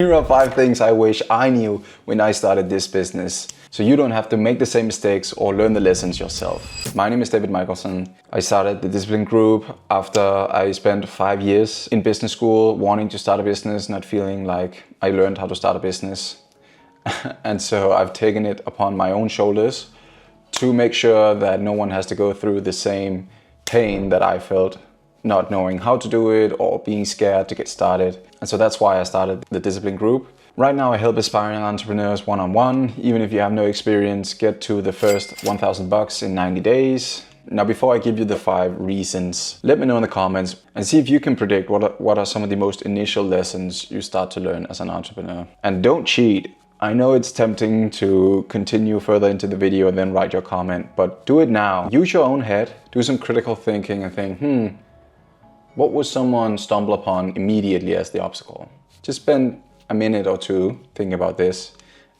Here are 5 things I wish I knew when I started this business, so you don't have to make the same mistakes or learn the lessons yourself. My name is David Michaelson. I started the Discipline Group after I spent 5 years in business school wanting to start a business, not feeling like I learned how to start a business. And so I've taken it upon my own shoulders to make sure that no one has to go through the same pain that I felt, not knowing how to do it or being scared to get started. And so that's why I started the Discipline Group. Right now I help aspiring entrepreneurs one-on-one. Even if you have no experience, get to the first $1,000 in 90 days. Now, before I give you the 5 reasons, let me know in the comments and see if you can predict what are some of the most initial lessons you start to learn as an entrepreneur. And don't cheat. I know it's tempting to continue further into the video and then write your comment, but do it now. Use your own head, do some critical thinking and think, what would someone stumble upon immediately as the obstacle? Just spend a minute or 2 thinking about this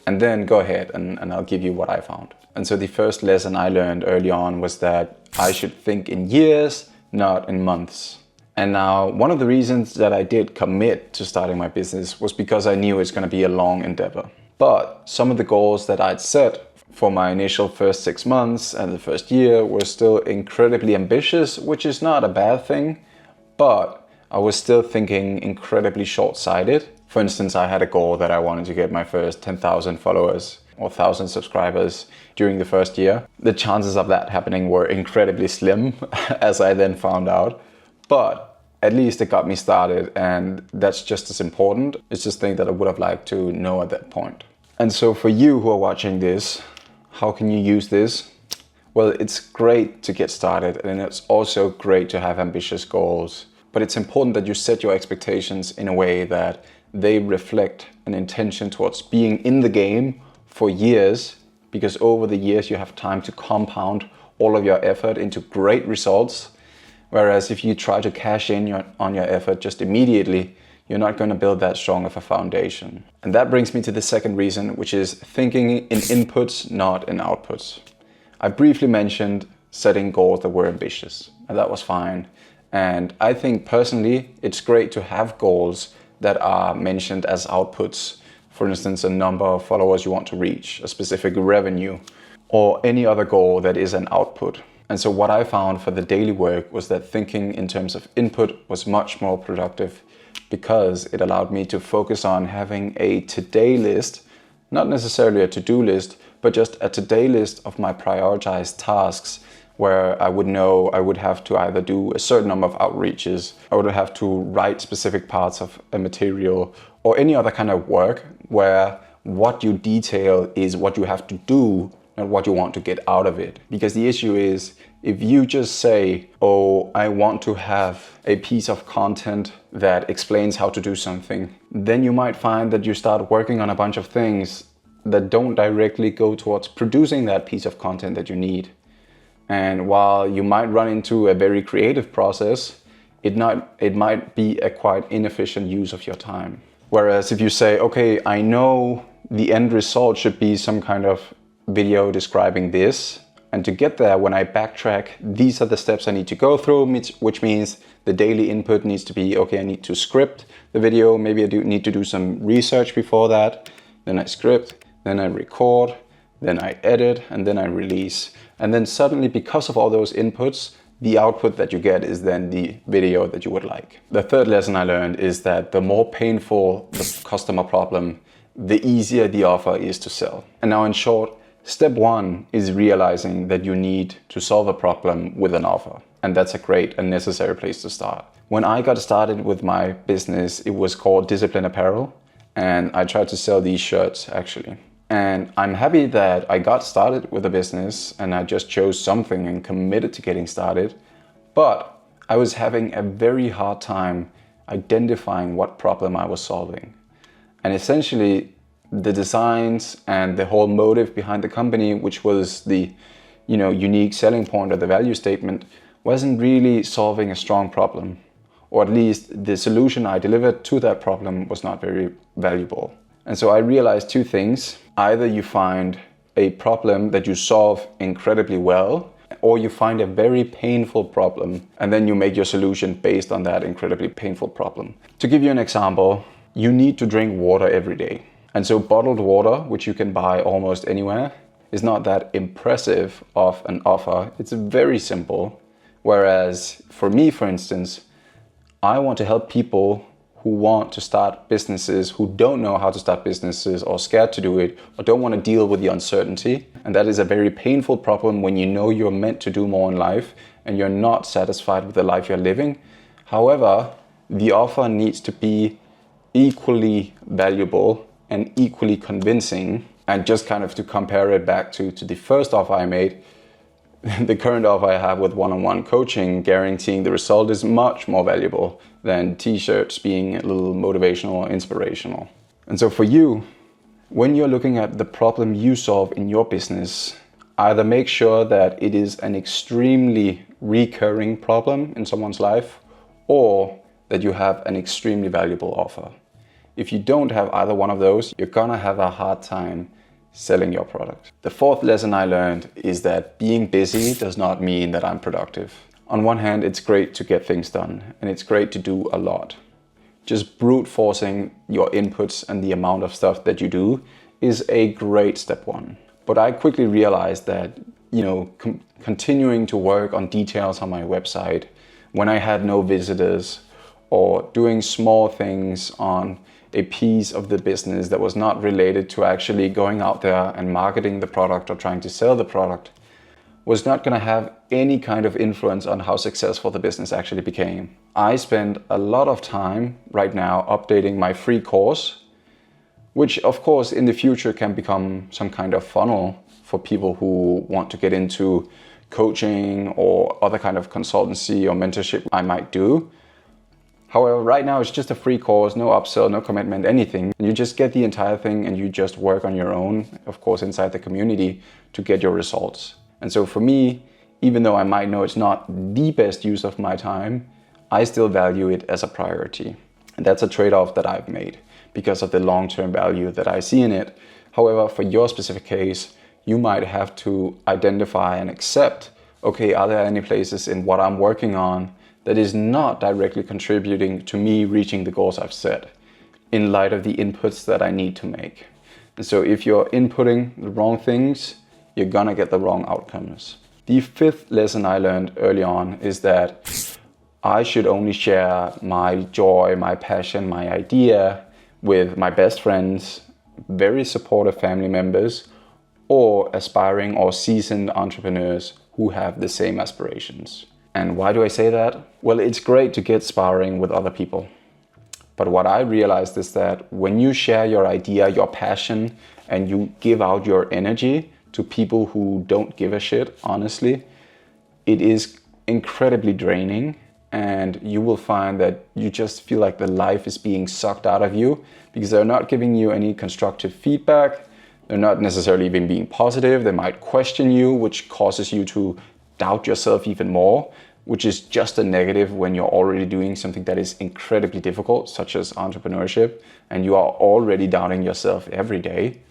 and then go ahead and I'll give you what I found. And so the first lesson I learned early on was that I should think in years, not in months. And now one of the reasons that I did commit to starting my business was because I knew it's going to be a long endeavor. But some of the goals that I'd set for my initial first 6 months and the first year were still incredibly ambitious, which is not a bad thing. But I was still thinking incredibly short-sighted. For instance, I had a goal that I wanted to get my first 10,000 followers or 1,000 subscribers during the first year. The chances of that happening were incredibly slim, as I then found out. But at least it got me started, and that's just as important. It's just things that I would have liked to know at that point. And so for you who are watching this, how can you use this? Well, it's great to get started, and it's also great to have ambitious goals. But it's important that you set your expectations in a way that they reflect an intention towards being in the game for years, because over the years you have time to compound all of your effort into great results. Whereas if you try to cash in on your effort just immediately, you're not going to build that strong of a foundation. And that brings me to the second reason, which is thinking in inputs, not in outputs. I briefly mentioned setting goals that were ambitious, and that was fine. And I think personally, it's great to have goals that are mentioned as outputs. For instance, a number of followers you want to reach, a specific revenue, or any other goal that is an output. And so what I found for the daily work was that thinking in terms of input was much more productive because it allowed me to focus on having a today list, not necessarily a to-do list, but just a today list of my prioritized tasks, where I would know I would have to either do a certain number of outreaches, I would have to write specific parts of a material, or any other kind of work where what you detail is what you have to do, not what you want to get out of it. Because the issue is, if you just say, oh, I want to have a piece of content that explains how to do something, then you might find that you start working on a bunch of things that don't directly go towards producing that piece of content that you need. And while you might run into a very creative process, it might be a quite inefficient use of your time. Whereas if you say, okay, I know the end result should be some kind of video describing this, and to get there, when I backtrack, these are the steps I need to go through, which means the daily input needs to be, okay, I need to script the video, maybe I do need to do some research before that, then I script, then I record, then I edit, and then I release. And then suddenly, because of all those inputs, the output that you get is then the video that you would like. The third lesson I learned is that the more painful the customer problem, the easier the offer is to sell. And now in short, step 1 is realizing that you need to solve a problem with an offer. And that's a great and necessary place to start. When I got started with my business, it was called Discipline Apparel. And I tried to sell these shirts actually. And I'm happy that I got started with a business and I just chose something and committed to getting started. But I was having a very hard time identifying what problem I was solving. And essentially the designs and the whole motive behind the company, which was the unique selling point or the value statement, wasn't really solving a strong problem. Or at least the solution I delivered to that problem was not very valuable. And so I realized 2 things. Either you find a problem that you solve incredibly well, or you find a very painful problem and then you make your solution based on that incredibly painful problem. To give you an example, you need to drink water every day. And so bottled water, which you can buy almost anywhere, is not that impressive of an offer. It's very simple. Whereas for me, for instance, I want to help people who want to start businesses, who don't know how to start businesses or scared to do it, or don't want to deal with the uncertainty. And that is a very painful problem when you know you're meant to do more in life and you're not satisfied with the life you're living. However, the offer needs to be equally valuable and equally convincing. And just kind of to compare it back to the first offer I made, the current offer I have with one-on-one coaching, guaranteeing the result, is much more valuable than t-shirts being a little motivational or inspirational. And so for you, when you're looking at the problem you solve in your business, either make sure that it is an extremely recurring problem in someone's life, or that you have an extremely valuable offer. If you don't have either one of those, you're gonna have a hard time selling your product. The fourth lesson I learned is that being busy does not mean that I'm productive. On one hand, it's great to get things done, and it's great to do a lot. Just brute forcing your inputs and the amount of stuff that you do is a great step one. But I quickly realized that, continuing to work on details on my website when I had no visitors, or doing small things on a piece of the business that was not related to actually going out there and marketing the product or trying to sell the product, was not going to have any kind of influence on how successful the business actually became. I spend a lot of time right now updating my free course, which of course in the future can become some kind of funnel for people who want to get into coaching or other kind of consultancy or mentorship I might do. However, right now it's just a free course, no upsell, no commitment, anything. You just get the entire thing and you just work on your own, of course, inside the community to get your results. And so for me, even though I might know it's not the best use of my time, I still value it as a priority. And that's a trade-off that I've made because of the long-term value that I see in it. However, for your specific case, you might have to identify and accept, okay, are there any places in what I'm working on that is not directly contributing to me reaching the goals I've set in light of the inputs that I need to make. And so if you're inputting the wrong things, you're gonna get the wrong outcomes. The fifth lesson I learned early on is that I should only share my joy, my passion, my idea with my best friends, very supportive family members, or aspiring or seasoned entrepreneurs who have the same aspirations. And why do I say that? Well, it's great to get sparring with other people. But what I realized is that when you share your idea, your passion, and you give out your energy to people who don't give a shit, honestly, it is incredibly draining. And you will find that you just feel like the life is being sucked out of you because they're not giving you any constructive feedback. They're not necessarily even being positive. They might question you, which causes you to doubt yourself even more, which is just a negative when you're already doing something that is incredibly difficult, such as entrepreneurship, and you are already doubting yourself every day.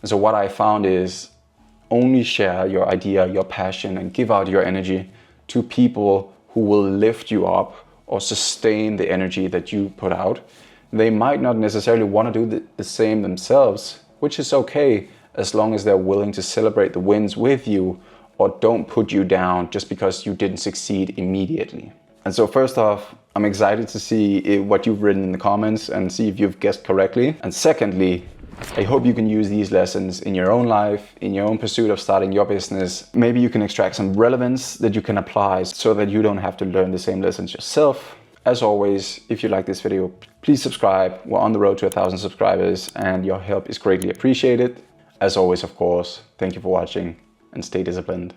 And so what I found is only share your idea, your passion, and give out your energy to people who will lift you up or sustain the energy that you put out. They might not necessarily want to do the same themselves, which is okay as long as they're willing to celebrate the wins with you or don't put you down just because you didn't succeed immediately. And so first off, I'm excited to see what you've written in the comments and see if you've guessed correctly. And secondly, I hope you can use these lessons in your own life, in your own pursuit of starting your business. Maybe you can extract some relevance that you can apply so that you don't have to learn the same lessons yourself. As always, if you like this video, please subscribe. We're on the road to 1,000 subscribers and your help is greatly appreciated. As always, of course, thank you for watching and stay disciplined.